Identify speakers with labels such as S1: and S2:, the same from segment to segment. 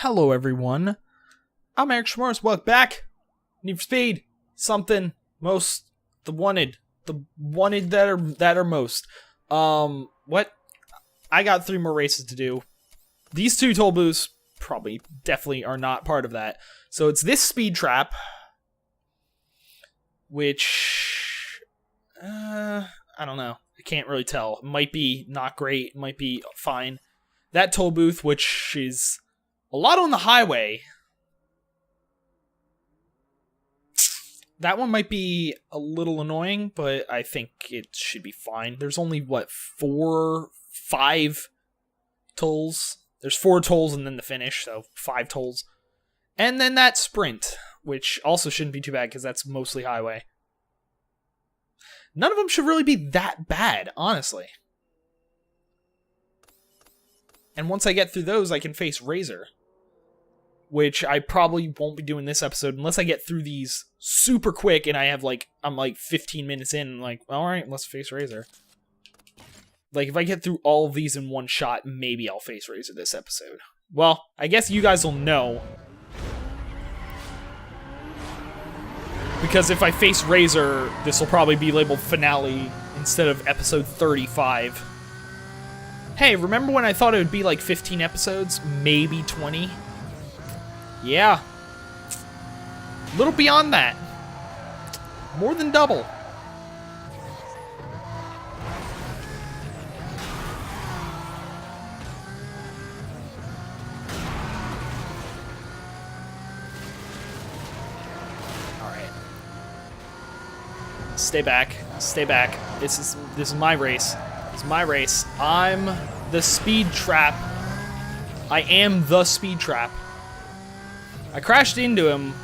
S1: Hello, everyone. I'm Eric Schmorris. Welcome back. Need for Speed. Something. Most. The wanted. The wanted that are most. What? I got 3 more races to do. These 2 toll booths definitely are not part of that. So it's this speed trap, which, I don't know. I can't really tell. It might be not great. It might be fine. That toll booth, which is a lot on the highway. That one might be a little annoying, but I think it should be fine. There's only, 5 tolls? There's 4 tolls and then the finish, so 5 tolls. And then that sprint, which also shouldn't be too bad because that's mostly highway. None of them should really be that bad, honestly. And once I get through those, I can face Razor. Which I probably won't be doing this episode unless I get through these super quick and I'm like 15 minutes in and like, alright, let's face Razor. Like, if I get through all of these in one shot, maybe I'll face Razor this episode. Well, I guess you guys will know. Because if I face Razor, this will probably be labeled finale instead of episode 35. Hey, remember when I thought it would be like 15 episodes? Maybe 20? Yeah. A little beyond that. More than double. Alright. Stay back. Stay back. This is my race. This is my race. I'm the speed trap. I am the speed trap. I crashed into him.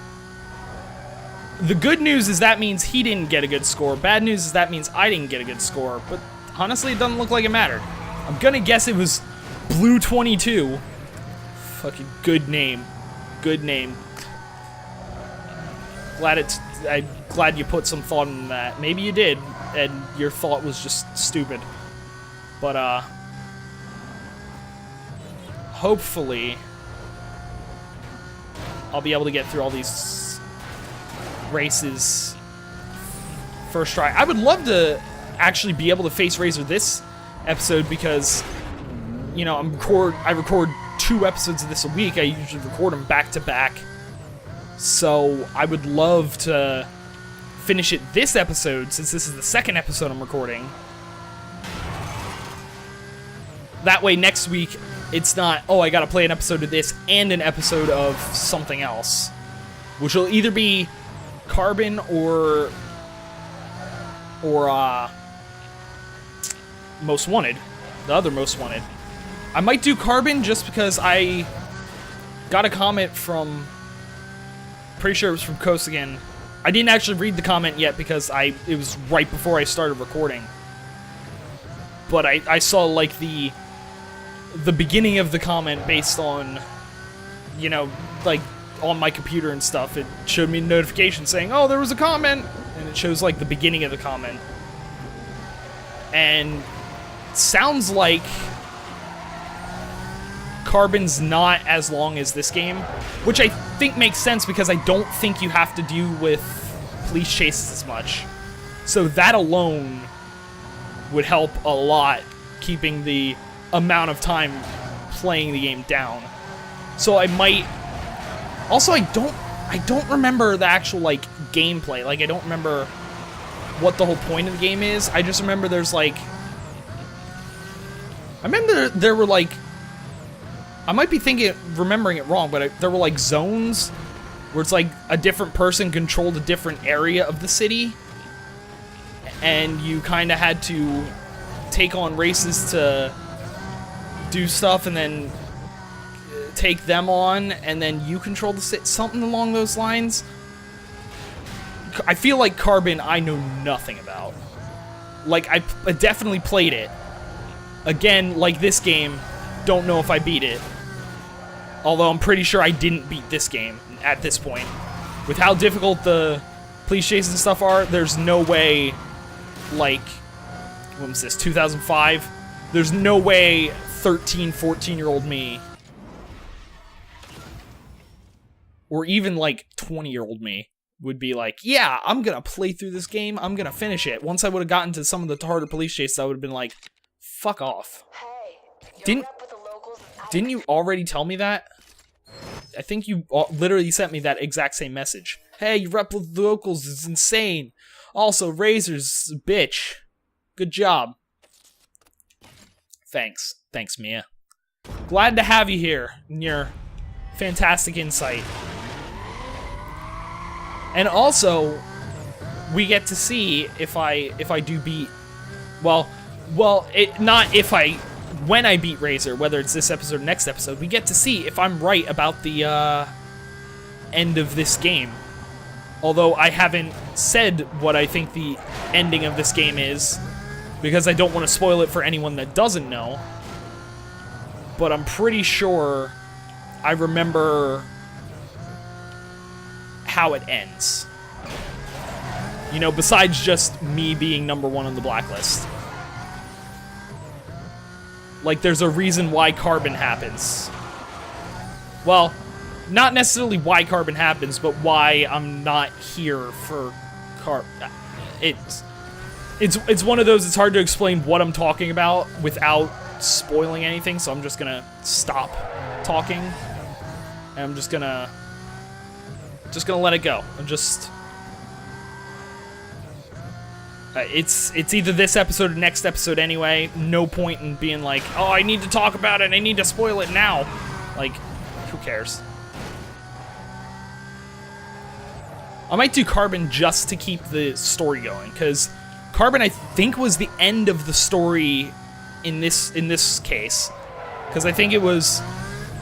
S1: The good news is that means he didn't get a good score. Bad news is that means I didn't get a good score. But honestly, it doesn't look like it mattered. I'm gonna guess it was Blue 22. Fucking good name. Good name. I'm glad you put some thought into that. Maybe you did, and your thought was just stupid. But, hopefully I'll be able to get through all these races first try. I would love to actually be able to face Razor this episode because, you know, I record 2 episodes of this a week. I usually record them back to back. So I would love to finish it this episode since this is the 2nd episode I'm recording. That way next week it's not, oh, I gotta play an episode of this and an episode of something else. Which will either be Carbon or Most Wanted. The other Most Wanted. I might do Carbon just because I got a comment from, pretty sure it was from Kosagan. I didn't actually read the comment yet because it was right before I started recording. But I saw, like, the beginning of the comment based on, you know, like, on my computer and stuff. It showed me a notification saying, oh, there was a comment, and it shows, like, the beginning of the comment. And sounds like Carbon's not as long as this game, which I think makes sense because I don't think you have to deal with police chases as much. So that alone would help a lot, keeping the amount of time playing the game down. So I might... Also, I don't remember the actual, like, gameplay. Like, I don't remember what the whole point of the game is. I just remember there's, like... I remember there were, like... I might be remembering it wrong, but there were, like, zones where it's, like, a different person controlled a different area of the city. And you kind of had to take on races to do stuff and then take them on, and then you control the city. Something along those lines. I feel like Carbon I know nothing about. Like, I definitely played it. Again, like this game, don't know if I beat it. Although I'm pretty sure I didn't beat this game at this point. With how difficult the police chases and stuff are, there's no way, like, when was this, 2005? There's no way 13, 14-year-old me or even like 20-year-old me would be like, yeah, I'm gonna play through this game, I'm gonna finish it. Once I would have gotten to some of the harder police chases, I would have been like, fuck off. Didn't you already tell me that? I think you literally sent me that exact same message. Hey, your rep with the locals is insane. Also, Razor's a bitch. Good job. Thanks. Thanks, Mia. Glad to have you here and your fantastic insight. And also, we get to see if I do beat, when I beat Razor, whether it's this episode or next episode, we get to see if I'm right about the end of this game. Although I haven't said what I think the ending of this game is, because I don't want to spoil it for anyone that doesn't know. But I'm pretty sure I remember how it ends. You know, besides just me being number 1 on the blacklist. Like, there's a reason why Carbon happens. Well, not necessarily why Carbon happens, but why I'm not here for It's one of those, it's hard to explain what I'm talking about without spoiling anything, so I'm just gonna stop talking. And I'm just gonna let it go. I'm just... it's either this episode or next episode anyway. No point in being like, oh, I need to talk about it, I need to spoil it now. Like, who cares? I might do Carbon just to keep the story going, because Carbon, I think, was the end of the story in this case. Because I think it was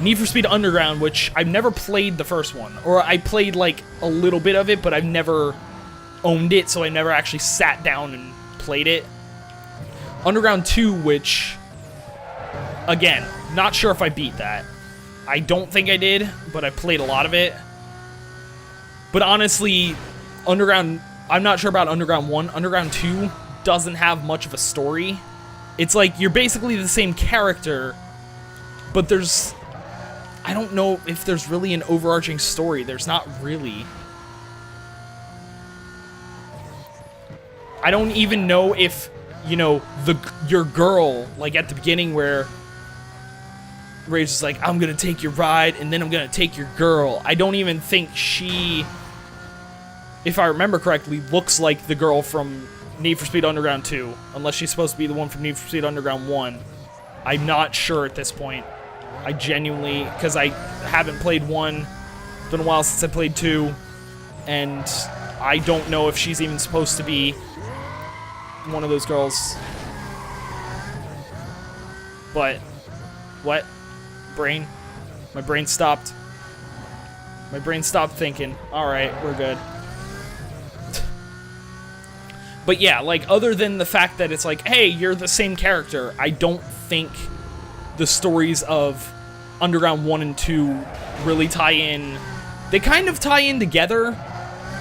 S1: Need for Speed Underground, which I've never played the first one. Or I played, like, a little bit of it, but I've never owned it, so I never actually sat down and played it. Underground 2, which, again, not sure if I beat that. I don't think I did, but I played a lot of it. But honestly, Underground, I'm not sure about Underground 1. Underground 2 doesn't have much of a story. It's like, you're basically the same character, but there's... I don't know if there's really an overarching story. There's not really. I don't even know if, you know, your girl, like at the beginning where Rage is like, I'm gonna take your ride, and then I'm gonna take your girl. I don't even think she, if I remember correctly, looks like the girl from Need for Speed Underground 2, unless she's supposed to be the one from Need for Speed Underground 1. I'm not sure at this point. I genuinely, because I haven't played 1, it's been a while since I played 2, and I don't know if she's even supposed to be one of those girls. But, what? Brain? My brain stopped. My brain stopped thinking. Alright, we're good. But yeah, like, other than the fact that it's like, hey, you're the same character, I don't think the stories of Underground 1 and 2 really tie in. They kind of tie in together,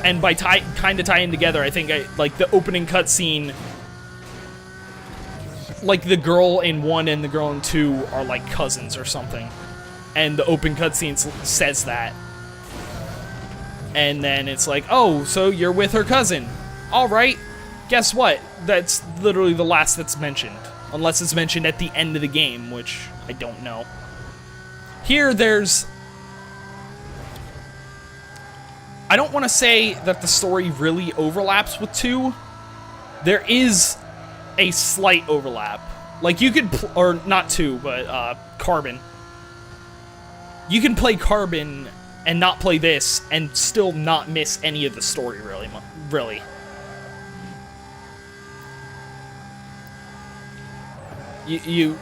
S1: and by kind of tie in together, I think like the opening cutscene, like the girl in 1 and the girl in 2 are like cousins or something, and the open cutscene says that. And then it's like, oh, so you're with her cousin. Alright, guess what? That's literally the last that's mentioned. Unless it's mentioned at the end of the game, which I don't know. Here, there's... I don't want to say that the story really overlaps with 2. There is a slight overlap. Like, you could... or, not 2, but, Carbon. You can play Carbon and not play this, and still not miss any of the story, really. You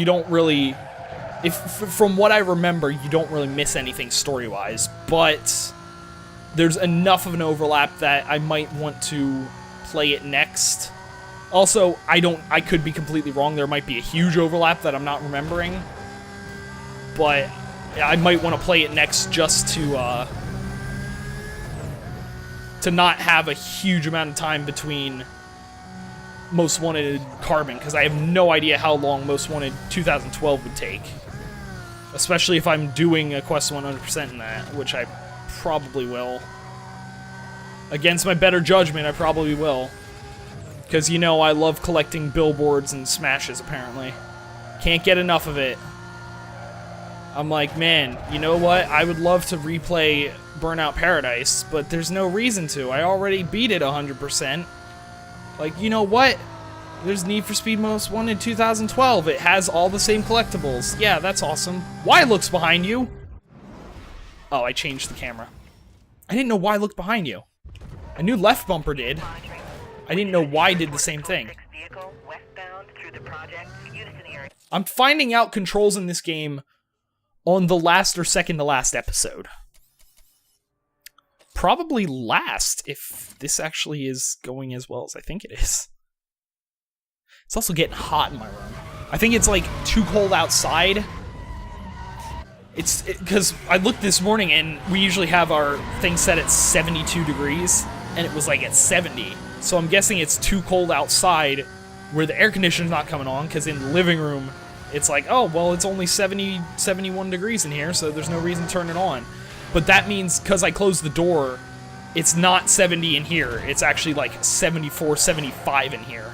S1: don't really... from what I remember, you don't really miss anything story-wise, but there's enough of an overlap that I might want to play it next. Also, I could be completely wrong. There might be a huge overlap that I'm not remembering, but I might want to play it next just to not have a huge amount of time between Most Wanted and Carbon, because I have no idea how long Most Wanted 2012 would take. Especially if I'm doing a Quest 100% in that, which I probably will. Against my better judgment, I probably will. Because, you know, I love collecting billboards and smashes, apparently. Can't get enough of it. I'm like, man, you know what? I would love to replay Burnout Paradise, but there's no reason to. I already beat it 100%. Like, you know what? There's Need for Speed Most Wanted in 2012. It has all the same collectibles. Yeah, that's awesome. Why looks behind you? Oh, I changed the camera. I didn't know why looked behind you. I knew left bumper did. I didn't know why did the same thing. I'm finding out controls in this game on the last or second to last episode. Probably last, if this actually is going as well as I think it is. It's also getting hot in my room. I think it's like too cold outside. It's because I looked this morning and we usually have our thing set at 72 degrees and it was like at 70. So I'm guessing it's too cold outside where the air conditioner's not coming on, because in the living room it's like, oh, well, it's only 71 degrees in here, so there's no reason to turn it on. But that means, because I closed the door, it's not 70 in here. It's actually like 74, 75 in here.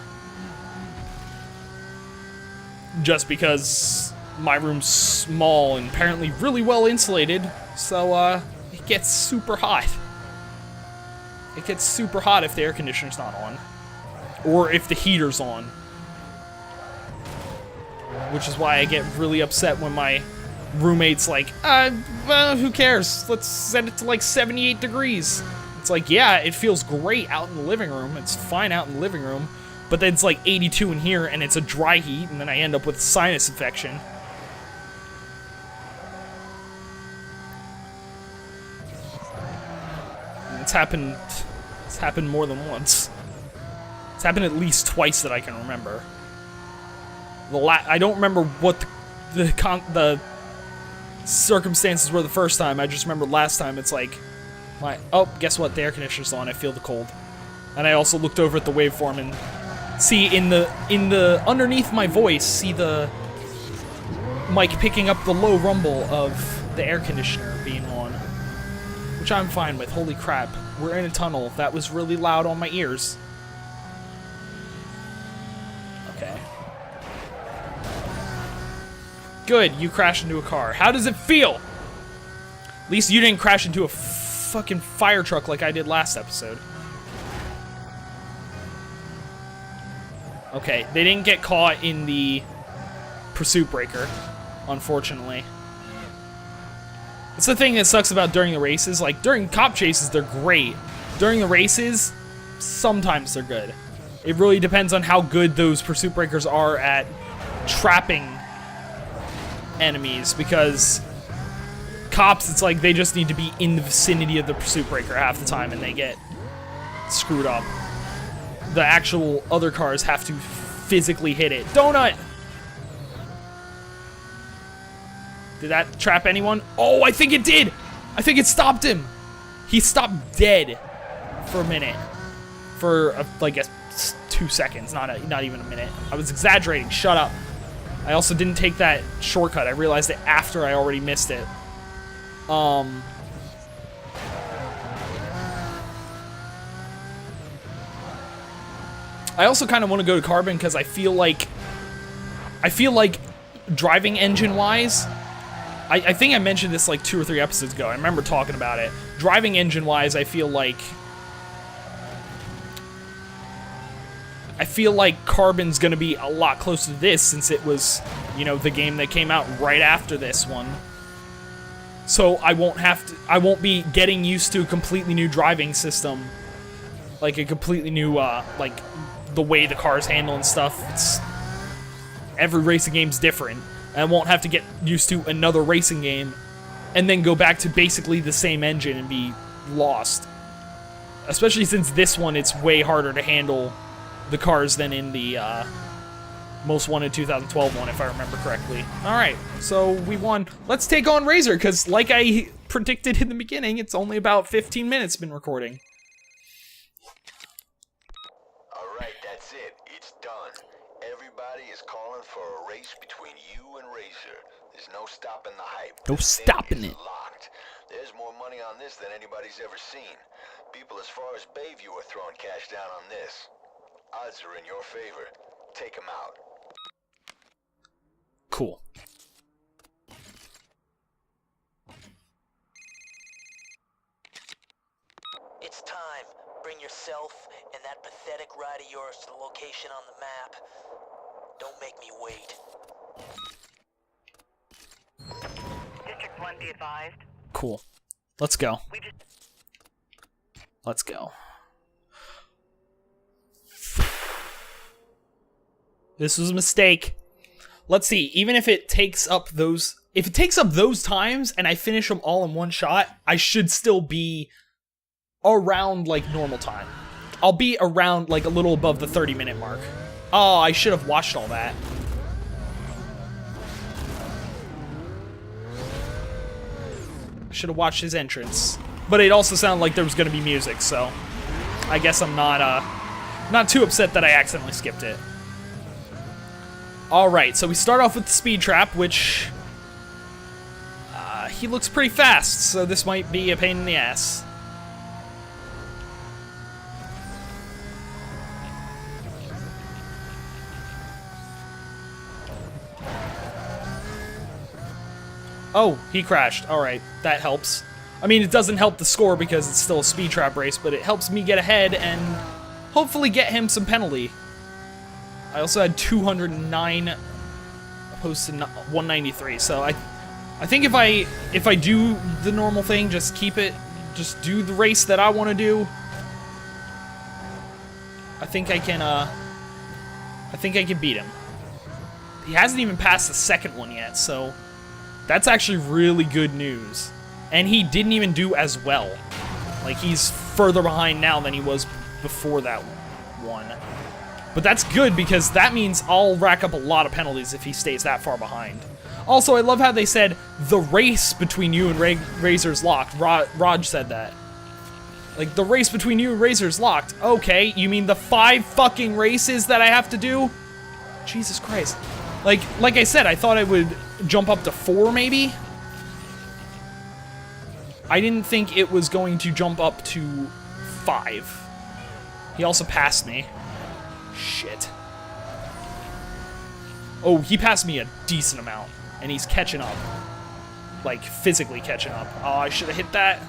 S1: Just because my room's small and apparently really well insulated, so it gets super hot. It gets super hot if the air conditioner's not on. Or if the heater's on. Which is why I get really upset when my roommate's like, who cares? Let's set it to like 78 degrees. It's like, yeah, it feels great out in the living room. It's fine out in the living room. But then it's like 82 in here, and it's a dry heat, and then I end up with sinus infection. And it's happened more than once. It's happened at least twice that I can remember. I don't remember what the circumstances were the first time. I just remember last time. It's like, oh, guess what? The air conditioner's on. I feel the cold. And I also looked over at the waveform and see in the underneath my voice, see the mic picking up the low rumble of the air conditioner being on, which I'm fine with. Holy crap, we're in a tunnel. That was really loud on my ears. Okay. Good, you crashed into a car. How does it feel? At least you didn't crash into a fucking fire truck like I did last episode. Okay, they didn't get caught in the pursuit breaker, unfortunately. It's the thing that sucks about during the races. Like, during cop chases, they're great. During the races, sometimes they're good. It really depends on how good those pursuit breakers are at trapping enemies, because cops, it's like they just need to be in the vicinity of the pursuit breaker half the time and they get screwed up. The actual other cars have to physically hit it. Donut! Did that trap anyone? Oh, I think it did! I think it stopped him! He stopped dead for a minute. For, like, 2 seconds, not even a minute. I was exaggerating, shut up. I also didn't take that shortcut. I realized it after I already missed it. I also kind of want to go to Carbon because I feel like driving engine-wise, I think I mentioned this like 2 or 3 episodes ago. I remember talking about it. Driving engine-wise, I feel like Carbon's gonna be a lot closer to this since it was, you know, the game that came out right after this one. So I won't be getting used to a completely new driving system, like a completely new, like the way the cars handle and stuff. Every racing game's different, and I won't have to get used to another racing game and then go back to basically the same engine and be lost. Especially since this one, it's way harder to handle the cars than in the Most Wanted 2012 one, if I remember correctly. Alright, so we won. Let's take on Razor, because like I predicted in the beginning, it's only about 15 minutes been recording.
S2: Alright, that's it. It's done. Everybody is calling for a race between you and Razor. There's no stopping the hype.
S1: No stopping it.
S2: Locked. There's more money money on this than anybody's ever seen. People as far as Bayview are throwing cash down on this. Odds are in your favor. Take 'em out.
S1: Cool.
S3: It's time. Bring yourself and that pathetic ride of yours to the location on the map. Don't make me wait.
S4: District 1, be advised.
S1: Cool. Let's go.
S4: We just...
S1: Let's go. This was a mistake. Let's see. Even if it takes up those... If it takes up those times and I finish them all in one shot, I should still be around, like, normal time. I'll be around, like, a little above the 30-minute mark. Oh, I should have watched all that. Should have watched his entrance. But it also sounded like there was going to be music, so I guess I'm not too upset that I accidentally skipped it. Alright, so we start off with the speed trap, which he looks pretty fast, so this might be a pain in the ass. Oh, he crashed. Alright, that helps. I mean, it doesn't help the score because it's still a speed trap race, but it helps me get ahead and hopefully get him some penalty. I also had 209 opposed to 193, so I think if I do the normal thing, just do the race that I want to do, I think I can beat him. He hasn't even passed the second one yet, so that's actually really good news. And he didn't even do as well. Like, he's further behind now than he was before that one. But that's good because that means I'll rack up a lot of penalties if he stays that far behind. Also, I love how they said, the race between you and Razor's locked. Raj said that. Like, the race between you and Razor's locked. Okay, you mean the 5 fucking races that I have to do? Jesus Christ. Like I said, I thought I would jump up to 4, maybe? I didn't think it was going to jump up to 5. He also passed me. Shit. Oh, he passed me a decent amount, and he's catching up. Like, physically catching up. Oh, I should have hit that.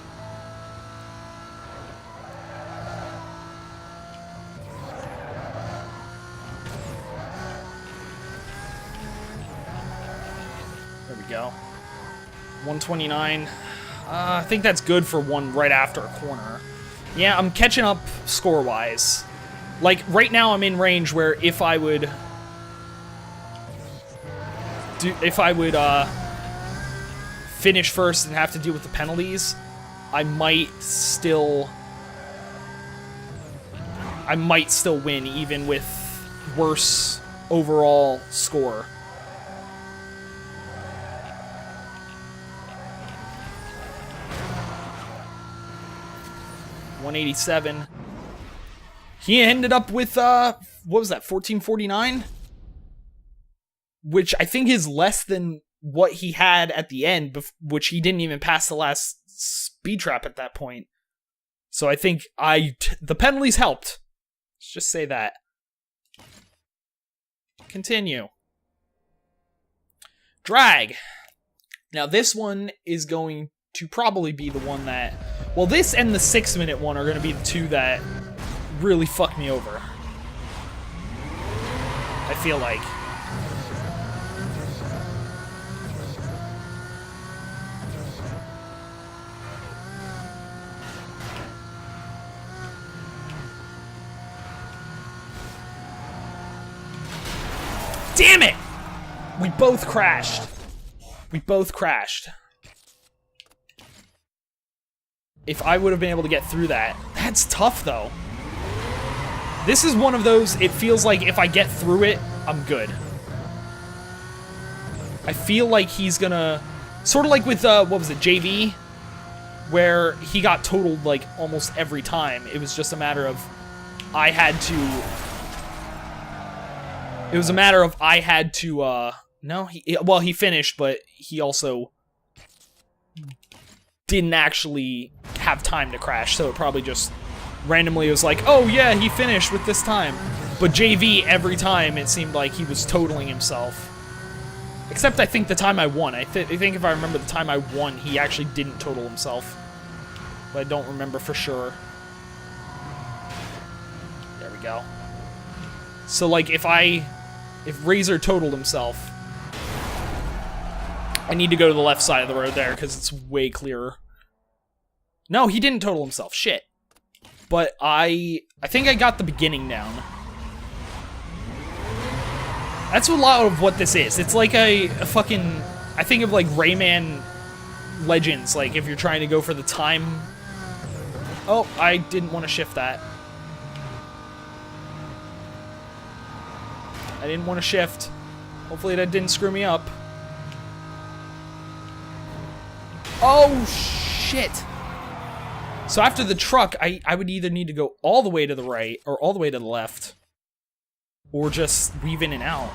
S1: There we go. 129. I think that's good for one right after a corner. Yeah, I'm catching up score-wise. Like, right now I'm in range where if I would finish first and have to deal with the penalties, I might still win even with worse overall score. $187. He ended up with, what was that, 1449? Which I think is less than what he had at the end, which he didn't even pass the last speed trap at that point. So I think the penalties helped. Let's just say that. Continue. Drag. Now this one is going to probably be the one that... Well, this and the 6-minute one are going to be the two that really fuck me over. I feel like. Damn it! We both crashed. We both crashed. If I would have been able to get through that. That's tough, though. This is one of those, it feels like if I get through it, I'm good. I feel like he's gonna... Sort of like with, what was it, JV? Where he got totaled, like, almost every time. It was just a matter of... I had to... No, well, he finished, but he also didn't actually have time to crash, so it probably just randomly was like, oh yeah, he finished with this time. But JV, every time, it seemed like he was totaling himself. Except I think the time I won. I think if I remember the time I won, he actually didn't total himself. But I don't remember for sure. There we go. So, like, if Razor totaled himself, I need to go to the left side of the road there, because it's way clearer. No, he didn't total himself. Shit. But I think I got the beginning down. That's a lot of what this is. It's like a fucking... I think of, like, Rayman Legends, like, if you're trying to go for the time... Oh, I didn't want to shift that. I didn't want to shift. Hopefully that didn't screw me up. Oh, shit! So after the truck, I would either need to go all the way to the right, or all the way to the left. Or just weave in and out.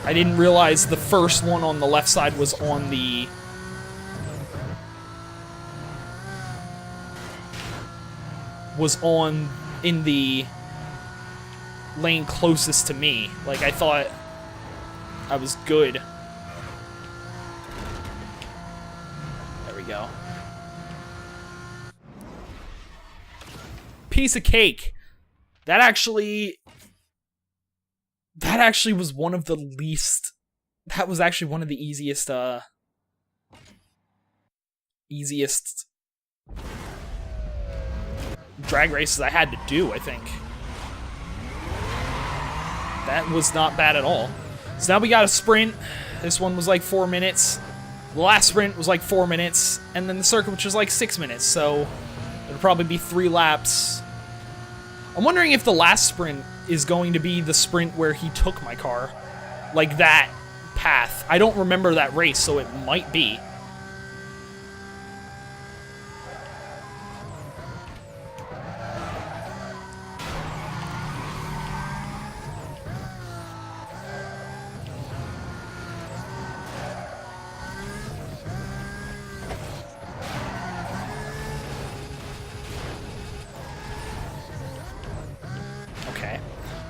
S1: I didn't realize the first one on the left side was on the... in the lane closest to me. Like, I thought I was good. There we go. Piece of cake. That actually was one of the least... That was actually one of the easiest, drag races I had to do, I think. That was not bad at all. So now we got a sprint. This one was like 4 minutes. The last sprint was like 4 minutes. And then the circuit, which was like 6 minutes. So it'll probably be 3 laps. I'm wondering if the last sprint is going to be the sprint where he took my car. Like that path. I don't remember that race, so it might be.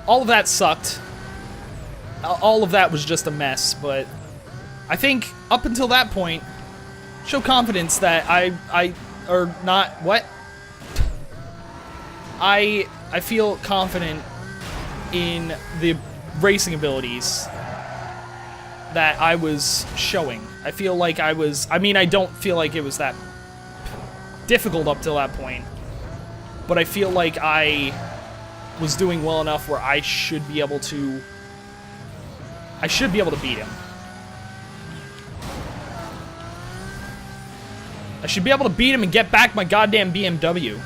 S1: All of that sucked. All of that was just a mess, but I think up until that point, show confidence that I feel confident in the racing abilities that I was showing. I feel like I don't feel like it was that difficult up till that point, but I feel like I was doing well enough where I should be able to beat him. I should be able to beat him and get back my goddamn BMW.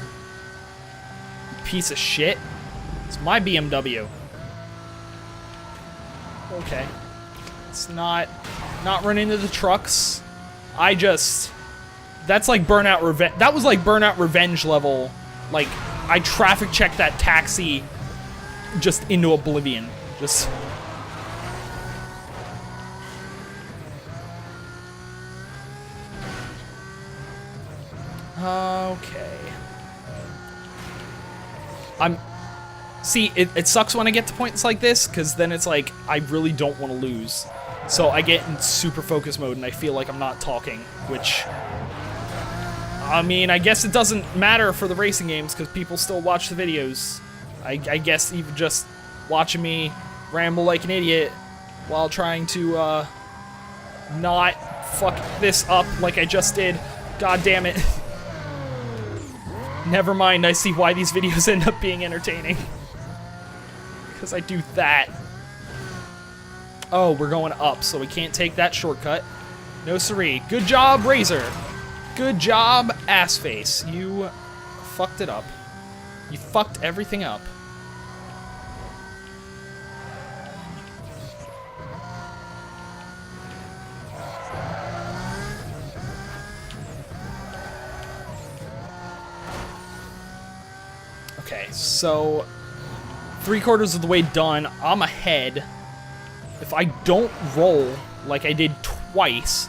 S1: Piece of shit. It's my BMW. Okay. Let's not run into the trucks. That's like Burnout Revenge. That was like Burnout Revenge level. Like, I traffic checked that taxi just into oblivion. Just... Okay. See, it sucks when I get to points like this, because then it's like, I really don't want to lose. So I get in super focus mode, and I feel like I'm not talking, which... I mean, I guess it doesn't matter for the racing games, because people still watch the videos. I guess even just watching me ramble like an idiot while trying to, not fuck this up like I just did. God damn it. Never mind, I see why these videos end up being entertaining. Because I do that. Oh, we're going up, so we can't take that shortcut. No siree. Good job, Razor. Good job, Assface. You fucked it up. You fucked everything up. Okay, so 3/4 of the way done. I'm ahead. If I don't roll like I did twice.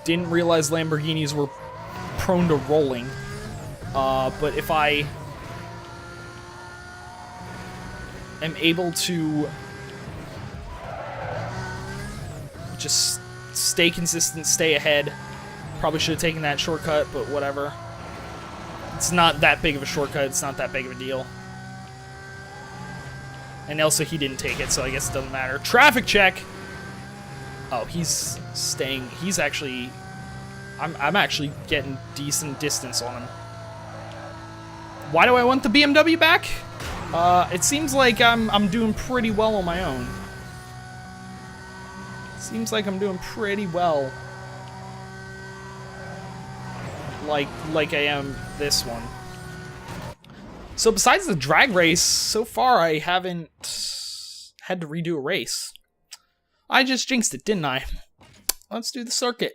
S1: Didn't realize Lamborghinis were prone to rolling. But if I am able to just stay consistent, stay ahead. Probably should have taken that shortcut, but whatever. It's not that big of a shortcut. It's not that big of a deal. And also, he didn't take it, so I guess it doesn't matter. Traffic check! Oh, he's staying. He's actually... I'm actually getting decent distance on him. Why do I want the BMW back? It seems like I'm doing pretty well on my own. Seems like I'm doing pretty well. Like I am this one. So besides the drag race, so far I haven't had to redo a race. I just jinxed it, didn't I? Let's do the circuit.